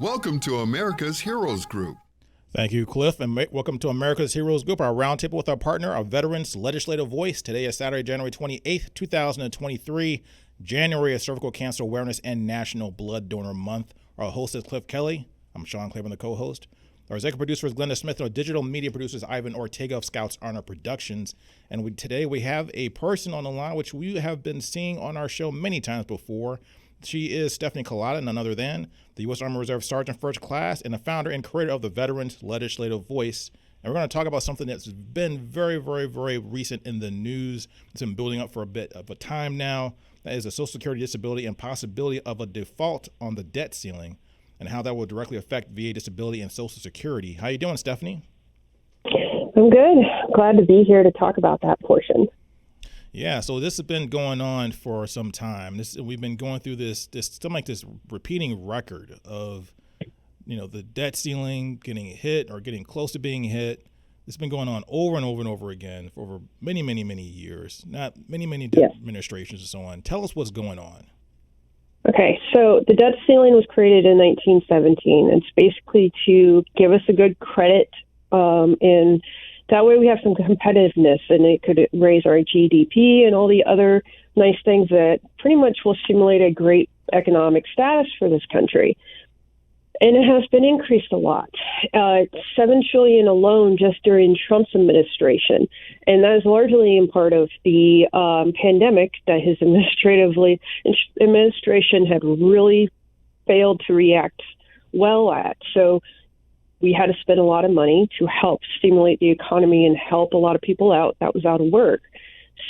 Welcome to America's Heroes Group. Thank you, Cliff, and welcome to America's Heroes Group, our roundtable with our partner, our Veterans Legislative Voice. Today is Saturday, January 28th, 2023. January is Cervical Cancer Awareness and National Blood Donor Month. Our host is Cliff Kelley. I'm Sean Claiborne, the co-host. Our executive producer is Glenda Smith, and our digital media producer is Ivan Ortega of Scouts Honor Productions. And today we have a person on the line, which we have been seeing on our show many times before. She is Stephanie Kalota, none other than the U.S. Army Reserve Sergeant First Class and the founder and creator of the Veterans Legislative Voice. And we're going to talk about something that's been very, very, very recent in the news. It's been building up for a bit of a time now. That is the Social Security disability and possibility of a default on the debt ceiling and how that will directly affect VA disability and Social Security. How you doing, Stephanie? I'm good. Glad to be here to talk about that portion. Yeah, so this has been going on for some time. We've been going through this repeating record of, the debt ceiling getting hit or getting close to being hit. It's been going on over and over and over again for over many, many, many years, not many, many administrations and so on. Tell us what's going on. Okay, so the debt ceiling was created in 1917. It's basically to give us a good credit in that way we have some competitiveness, and it could raise our GDP and all the other nice things that pretty much will stimulate a great economic status for this country. And it has been increased a lot. $7 trillion alone just during Trump's administration. And that is largely in part of the pandemic that his administration had really failed to react well at. So we had to spend a lot of money to help stimulate the economy and help a lot of people out that was out of work.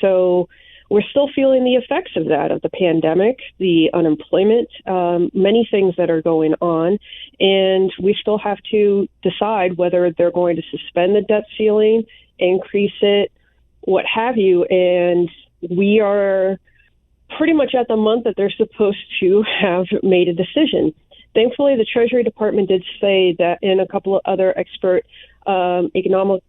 So we're still feeling the effects of that, of the pandemic, the unemployment, many things that are going on. And we still have to decide whether they're going to suspend the debt ceiling, increase it, what have you. And we are pretty much at the month that they're supposed to have made a decision. Thankfully, the Treasury Department did say that, and a couple of other expert economic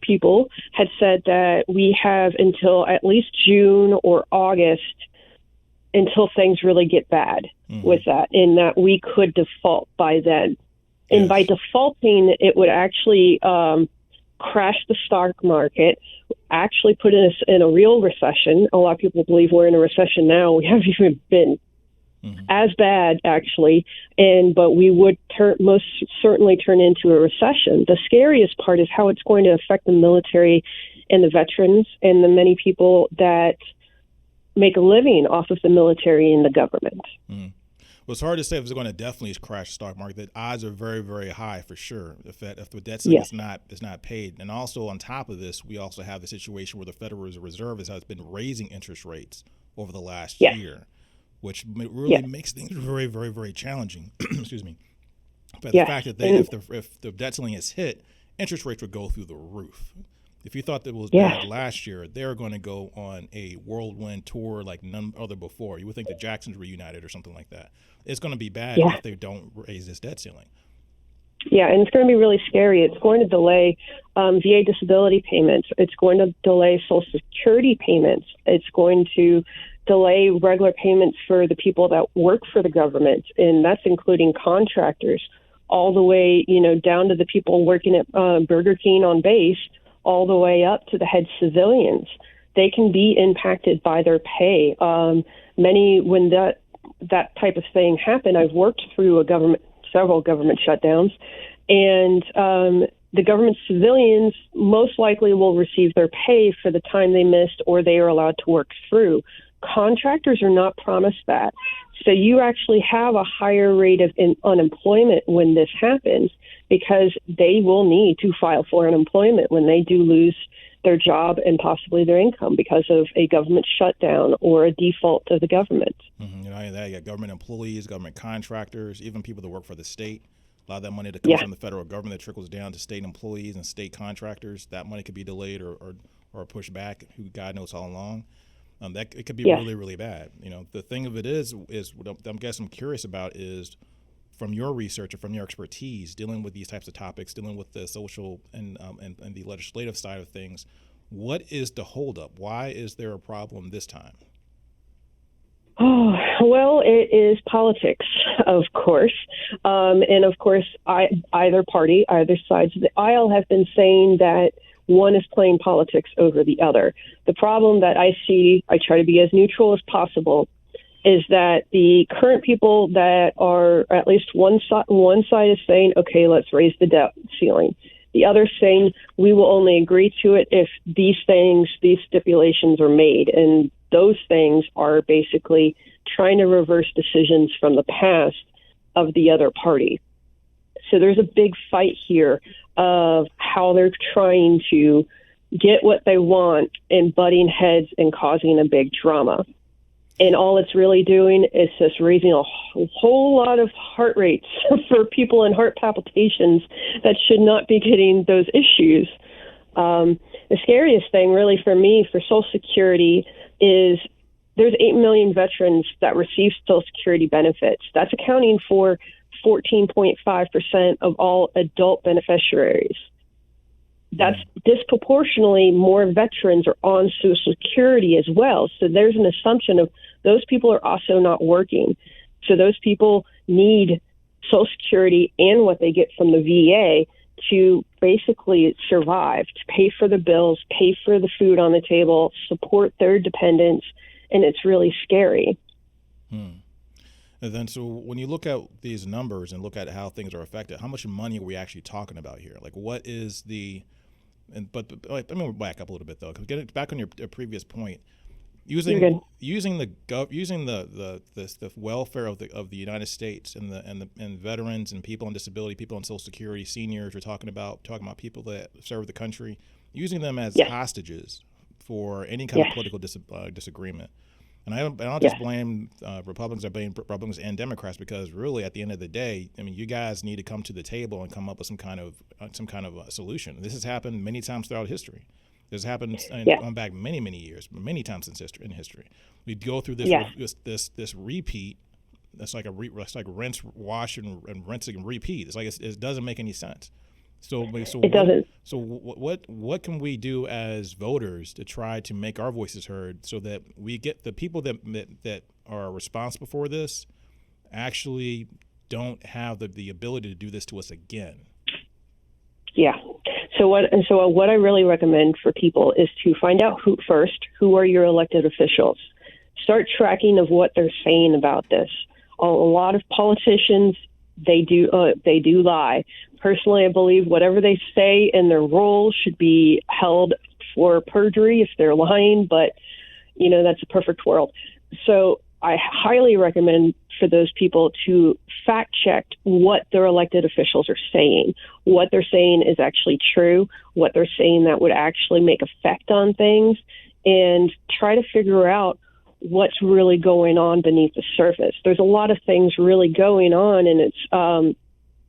people had said that we have until at least June or August until things really get bad with that, and that we could default by then. Yes. And by defaulting, it would actually crash the stock market, actually put us in a real recession. A lot of people believe we're in a recession now. We haven't even been as bad, actually, but we would most certainly turn into a recession. The scariest part is how it's going to affect the military and the veterans and the many people that make a living off of the military and the government. Well, it's hard to say if it's going to definitely crash the stock market. The odds are very, very high for sure if the debt ceiling is not paid. And also on top of this, we also have the situation where the Federal Reserve has been raising interest rates over the last year, which really makes things very, very, very challenging. Excuse me. But the fact that if the debt ceiling is hit, interest rates would go through the roof. If you thought that was bad last year, they're going to go on a whirlwind tour like none other before. You would think the Jacksons reunited or something like that. It's going to be bad if they don't raise this debt ceiling. Yeah, and it's going to be really scary. It's going to delay VA disability payments. It's going to delay Social Security payments. It's going to delay regular payments for the people that work for the government, and that's including contractors, all the way, down to the people working at Burger King on base, all the way up to the head civilians. They can be impacted by their pay. When that type of thing happened, I've worked through several government shutdowns, and the government civilians most likely will receive their pay for the time they missed or they are allowed to work through. Contractors are not promised that. So you actually have a higher rate of unemployment when this happens because they will need to file for unemployment when they do lose their job and possibly their income because of a government shutdown or a default of the government. You got government employees, government contractors, even people that work for the state. A lot of that money that comes from the federal government that trickles down to state employees and state contractors, that money could be delayed or pushed back, who God knows how long. That it could be really, really bad. The thing of it is what I'm curious about is, from your research or from your expertise dealing with these types of topics, dealing with the social and the legislative side of things, what is the holdup? Why is there a problem this time? Oh, Well, it is politics, of course. And of course, either party, either sides of the aisle have been saying that one is playing politics over the other. The problem that I see, I try to be as neutral as possible, is that the current people that are, at least one side is saying, okay, let's raise the debt ceiling. The other saying, we will only agree to it if these stipulations are made. And those things are basically trying to reverse decisions from the past of the other party. So there's a big fight here of how they're trying to get what they want and butting heads and causing a big drama. And all it's really doing is just raising a whole lot of heart rates for people in heart palpitations that should not be getting those issues. The scariest thing really for me for Social Security is there's 8 million veterans that receive Social Security benefits. That's accounting for 14.5% of all adult beneficiaries. That's disproportionately more veterans are on Social Security as well. So there's an assumption of those people are also not working. So those people need Social Security and what they get from the VA to basically survive, to pay for the bills, pay for the food on the table, support their dependents, and it's really scary. And then, so when you look at these numbers and look at how things are affected, how much money are we actually talking about here? Like, what is the but let me back up a little bit though, because getting back on your previous point, using the welfare of the United States and veterans and people on disability, people on Social Security, seniors, we're talking about people that serve the country, using them as hostages for any kind of political disagreement. And I don't just blame Republicans. I blame Republicans and Democrats, because really, at the end of the day, I mean, you guys need to come to the table and come up with some kind of a solution. This has happened many times throughout history. This has happened going back many years, many times in history. We go through this repeat. That's like rinse, wash, and rinse and repeat. It's like it doesn't make any sense. It doesn't. So what can we do as voters to try to make our voices heard, so that we get the people that are responsible for this actually don't have the ability to do this to us again? Yeah. So what I really recommend for people is to find out who are your elected officials. Start tracking of what they're saying about this. A lot of politicians, they do lie. Personally, I believe whatever they say in their role should be held for perjury if they're lying, but, that's a perfect world. So I highly recommend for those people to fact check what their elected officials are saying. What they're saying is actually true, what they're saying that would actually make effect on things, and try to figure out what's really going on beneath the surface. There's a lot of things really going on, and it's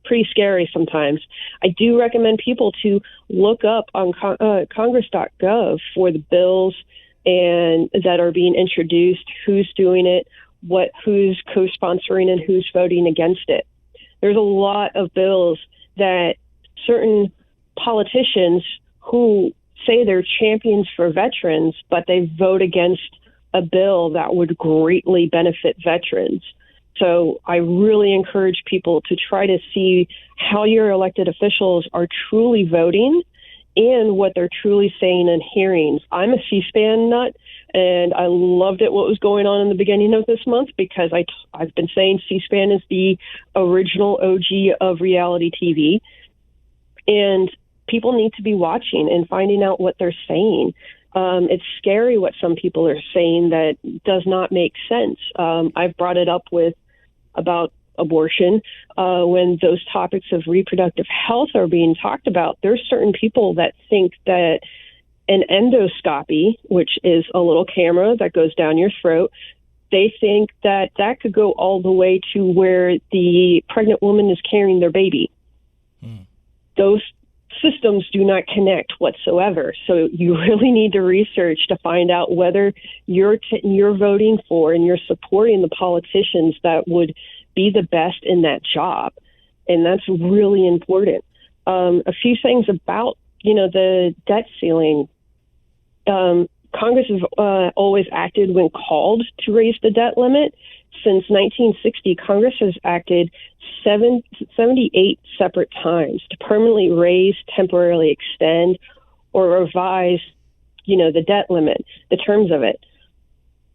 pretty scary sometimes. I do recommend people to look up on congress.gov for the bills and that are being introduced, who's doing it, who's co-sponsoring, and who's voting against it. There's a lot of bills that certain politicians who say they're champions for veterans, but they vote against a bill that would greatly benefit veterans. So I really encourage people to try to see how your elected officials are truly voting and what they're truly saying in hearings. I'm a C-SPAN nut, and I loved what was going on in the beginning of this month, because I've been saying C-SPAN is the original OG of reality TV. And people need to be watching and finding out what they're saying. It's scary what some people are saying that does not make sense. I've brought it up about abortion. When those topics of reproductive health are being talked about, there's certain people that think that an endoscopy, which is a little camera that goes down your throat, they think that could go all the way to where the pregnant woman is carrying their baby. Those systems do not connect whatsoever. So you really need to research to find out whether you're voting for and you're supporting the politicians that would be the best in that job. And that's really important. A few things about, the debt ceiling. Congress has always acted when called to raise the debt limit. Since 1960, Congress has acted 78 separate times to permanently raise, temporarily extend, or revise, the debt limit, the terms of it.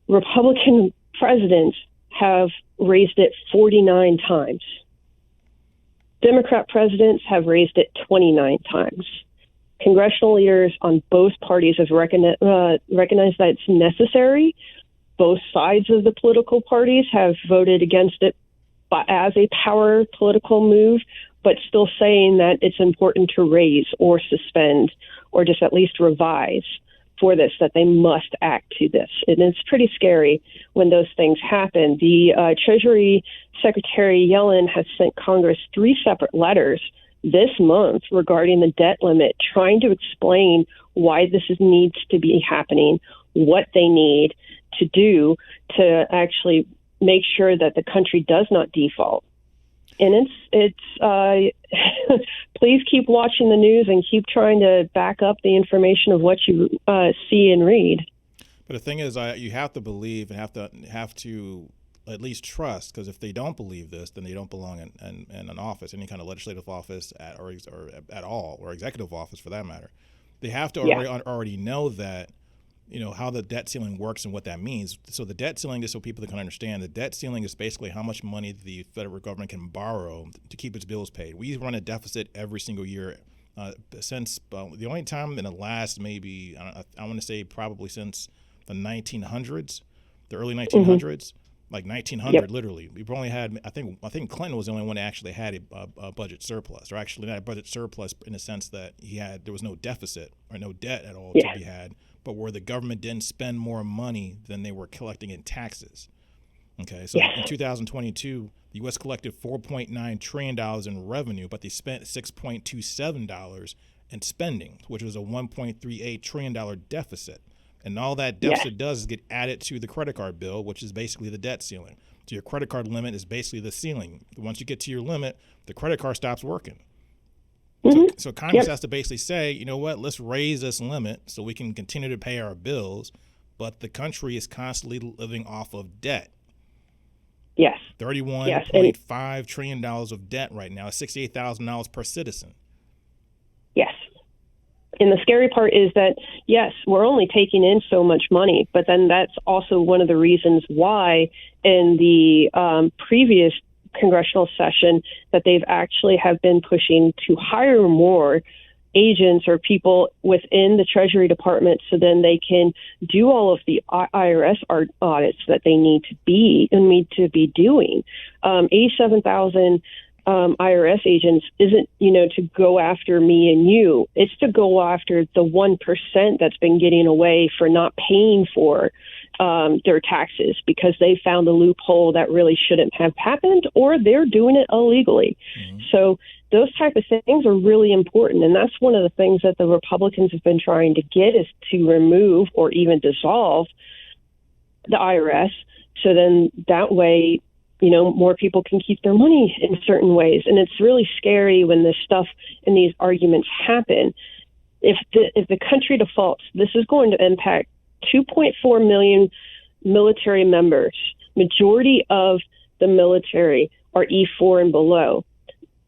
Republican presidents have raised it 49 times. Democrat presidents have raised it 29 times. Congressional leaders on both parties have recognized that it's necessary. Both sides of the political parties have voted against it as a power political move, but still saying that it's important to raise or suspend or just at least revise for this, that they must act to this. And it's pretty scary when those things happen. The Treasury Secretary Yellen has sent Congress 3 separate letters this month regarding the debt limit, trying to explain why this needs to be happening, what they need to do to actually make sure that the country does not default. And it's please keep watching the news and keep trying to back up the information of what you see and read. But the thing is, you have to believe and have to at least trust, because if they don't believe this, then they don't belong in an office, any kind of legislative office or at all, or executive office for that matter. They have to already know that, how the debt ceiling works and what that means. So the debt ceiling, just so people can understand, the debt ceiling is basically how much money the federal government can borrow to keep its bills paid. We run a deficit every single year since the only time in the last maybe, I want to say probably since the 1900s, the early 1900s. Mm-hmm. Like 1900, literally. We've only had, I think Clinton was the only one that actually had a budget surplus, or actually not a budget surplus in the sense that there was no deficit or no debt at all to be had, but where the government didn't spend more money than they were collecting in taxes. Okay, so in 2022, the U.S. collected $4.9 trillion in revenue, but they spent $6.27 in spending, which was a $1.38 trillion deficit. And all that deficit does is get added to the credit card bill, which is basically the debt ceiling. So your credit card limit is basically the ceiling. Once you get to your limit, the credit card stops working. Mm-hmm. So Congress has to basically say, you know what, let's raise this limit so we can continue to pay our bills, but the country is constantly living off of debt. Yes. $31.5 trillion of debt right now, $68,000 per citizen. Yes. And the scary part is that, yes, we're only taking in so much money, but then that's also one of the reasons why in the previous congressional session that they've actually have been pushing to hire more agents or people within the Treasury Department so then they can do all of the IRS audits that they need to be doing. 87,000 IRS agents isn't, to go after me and you. It's to go after the 1% that's been getting away for not paying for their taxes because they found a loophole that really shouldn't have happened, or they're doing it illegally. Mm-hmm. So those type of things are really important. And that's one of the things that the Republicans have been trying to get is to remove or even dissolve the IRS. So then that way, more people can keep their money in certain ways. And it's really scary when this stuff and these arguments happen. If the country defaults, this is going to impact 2.4 million military members. Majority of the military are E4 and below.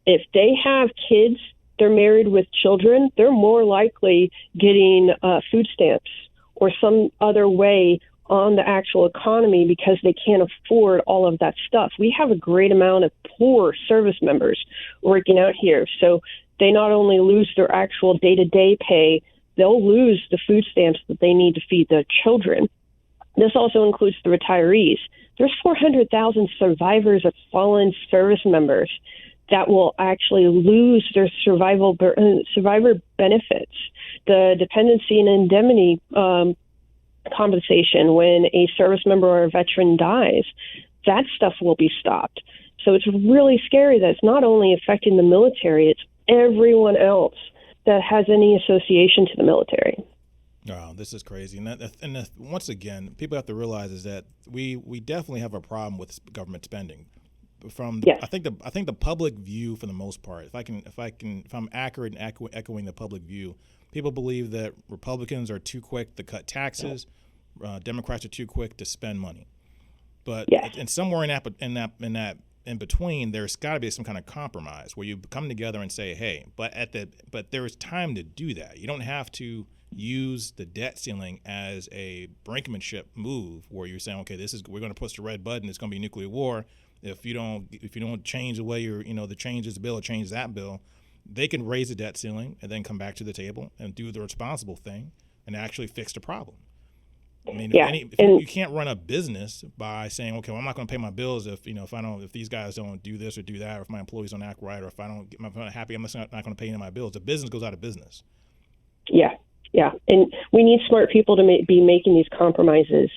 If they have kids, they're married with children, they're more likely getting food stamps or some other way on the actual economy because they can't afford all of that stuff. We have a great amount of poor service members working out here. So they not only lose their actual day-to-day pay, they'll lose the food stamps that they need to feed their children. This also includes the retirees. There's 400,000 survivors of fallen service members that will actually lose their survivor benefits, the dependency and indemnity compensation when a service member or a veteran dies. That stuff will be stopped. So it's really scary that it's not only affecting the military, it's everyone else that has any association to the military. Wow, this is crazy. And once again, people have to realize is that we definitely have a problem with government spending. I think the public view, for the most part, if I'm accurate in echoing the public view, People believe that Republicans are too quick to cut taxes, Democrats are too quick to spend money. But and somewhere in between, there's got to be some kind of compromise where you come together and say, hey, but there's time to do that. You don't have to use the debt ceiling as a brinkmanship move where you're saying, okay, we're going to push the red button. It's going to be nuclear war. If you don't change the way the changes bill or change that bill, they can raise the debt ceiling and then come back to the table and do the responsible thing and actually fix the problem. I mean, you can't run a business by saying, okay, well, I'm not going to pay my bills if these guys don't do this or do that, or if my employees don't act right, or if I'm not happy, I'm just not going to pay any of my bills. The business goes out of business. Yeah, and we need smart people to be making these compromises.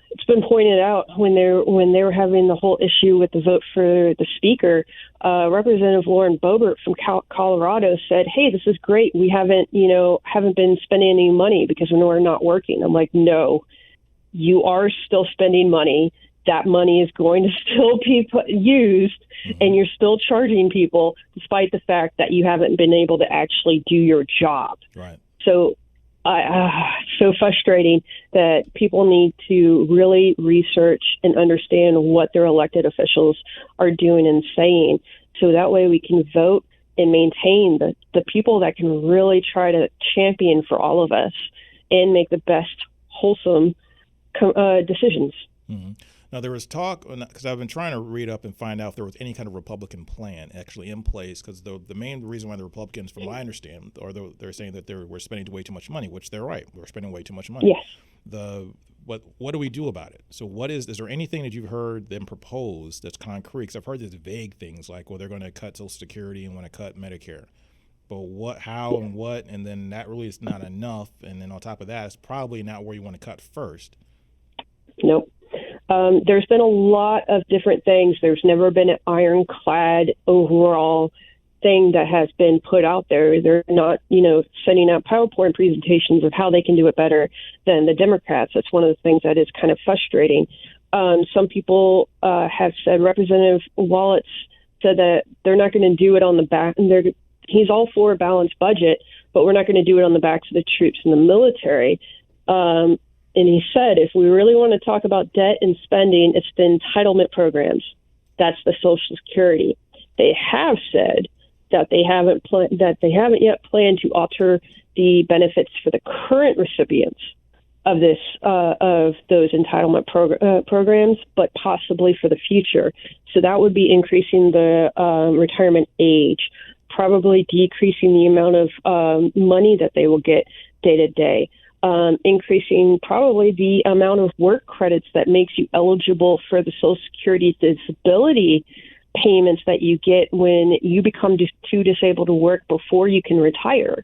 It's been pointed out when they were having the whole issue with the vote for the speaker. Representative Lauren Boebert from Colorado said, "Hey, this is great. We haven't been spending any money because we're not working." I'm like, no, you are still spending money. That money is going to still be used, and you're still charging people despite the fact that you haven't been able to actually do your job. Right. So so frustrating that people need to really research and understand what their elected officials are doing and saying, so that way we can vote and maintain the people that can really try to champion for all of us and make the best wholesome decisions. Mm-hmm. Now, there was talk, because I've been trying to read up and find out if there was any kind of Republican plan actually in place, because the main reason why the Republicans, from what I understand, or they're saying that we're spending way too much money, which they're right. We're spending way too much money. Yes. What do we do about it? So is there anything that you've heard them propose that's concrete? Because I've heard these vague things like, well, they're going to cut Social Security and want to cut Medicare. But what, how, and what, and then that really is not enough. And then on top of that, it's probably not where you want to cut first. Nope. There's been a lot of different things. There's never been an ironclad overall thing that has been put out there. They're not, sending out PowerPoint presentations of how they can do it better than the Democrats. That's one of the things that is kind of frustrating. Some people have said, Representative Wallet's said that they're not going to do it on the back, and he's all for a balanced budget, but we're not going to do it on the backs of the troops and the military. And he said, if we really want to talk about debt and spending, it's the entitlement programs. That's the Social Security. They have said that they haven't yet planned to alter the benefits for the current recipients of those entitlement programs, but possibly for the future. So that would be increasing the retirement age, probably decreasing the amount of money that they will get day to day. Increasing probably the amount of work credits that makes you eligible for the Social Security disability payments that you get when you become too disabled to work before you can retire.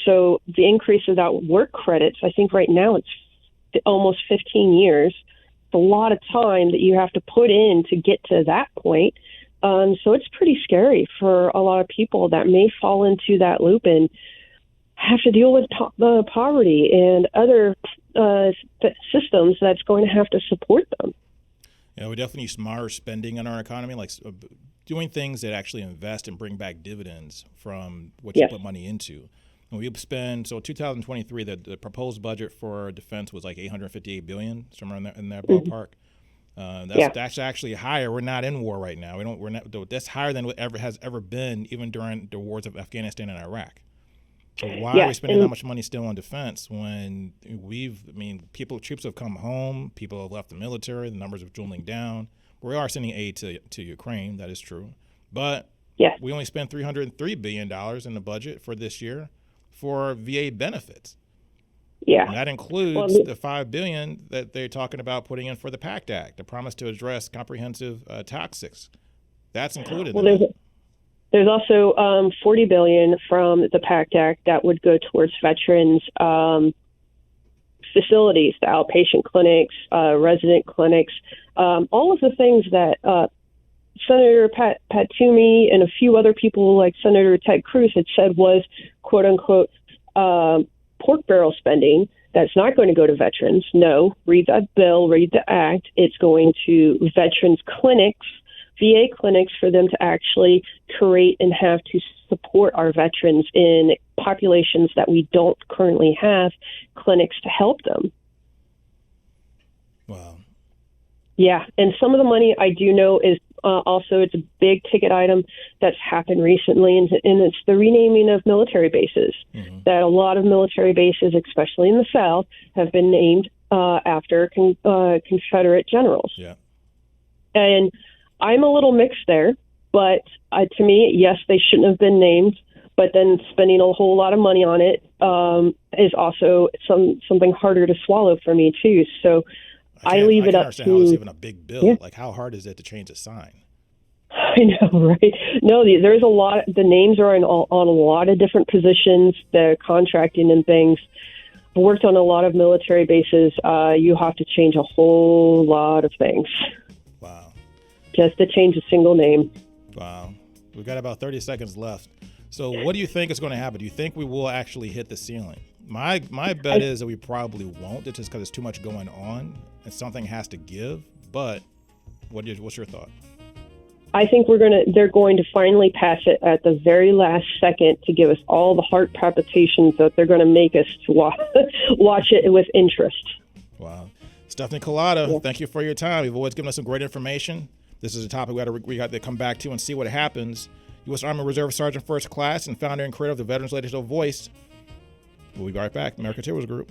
So the increase of that work credits, I think right now it's almost 15 years. It's a lot of time that you have to put in to get to that point. So it's pretty scary for a lot of people that may fall into that loop and have to deal with poverty and other systems that's going to have to support them. Yeah, we definitely need smarter spending in our economy, like doing things that actually invest and bring back dividends from what you put money into. And we spend, so 2023, the proposed budget for defense was like $858 billion, somewhere in that ballpark. That's actually higher. We're not in war right now. That's higher than what has ever been, even during the wars of Afghanistan and Iraq. So why are we spending that much money still on defense when troops have come home, people have left the military, the numbers are dwindling down. We are sending aid to Ukraine, that is true. But we only spent $303 billion in the budget for this year for VA benefits. Yeah. And that includes the $5 billion that they're talking about putting in for the PACT Act, the promise to address comprehensive toxics. That's included in that. There's also $40 billion from the PACT Act that would go towards veterans facilities, the outpatient clinics, resident clinics, all of the things that Senator Pat Toomey and a few other people like Senator Ted Cruz had said was, quote unquote, pork barrel spending. That's not going to go to veterans. No, read that bill, read the act. It's going to veterans clinics VA clinics for them to actually create and have to support our veterans in populations that we don't currently have clinics to help them. Wow. Yeah, and some of the money I do know is also it's a big ticket item that's happened recently, and it's the renaming of military bases. Mm-hmm. That a lot of military bases, especially in the South, have been named after Confederate generals. Yeah. And I'm a little mixed there, but to me, yes, they shouldn't have been named. But then spending a whole lot of money on it is also something harder to swallow for me too. So I leave it up to. I understand how it's even a big bill. Yeah. Like, how hard is it to change a sign? I know, right? No, there's a lot. The names are on a lot of different positions. The contracting and things. I've worked on a lot of military bases. You have to change a whole lot of things. Wow. Just to change a single name. Wow. We've got about 30 seconds left. So what do you think is going to happen? Do you think we will actually hit the ceiling? My bet is that we probably won't. It's just because there's too much going on and something has to give. But what's your thought? I think they're going to finally pass it at the very last second to give us all the heart palpitations that they're going to make us to watch it with interest. Wow. Stephanie Kalota, Thank you for your time. You've always given us some great information. This is a topic we got to come back to and see what happens. U.S. Army Reserve Sergeant First Class and founder and creator of the Veterans Legislative Voice. We'll be right back. America's Heroes Group.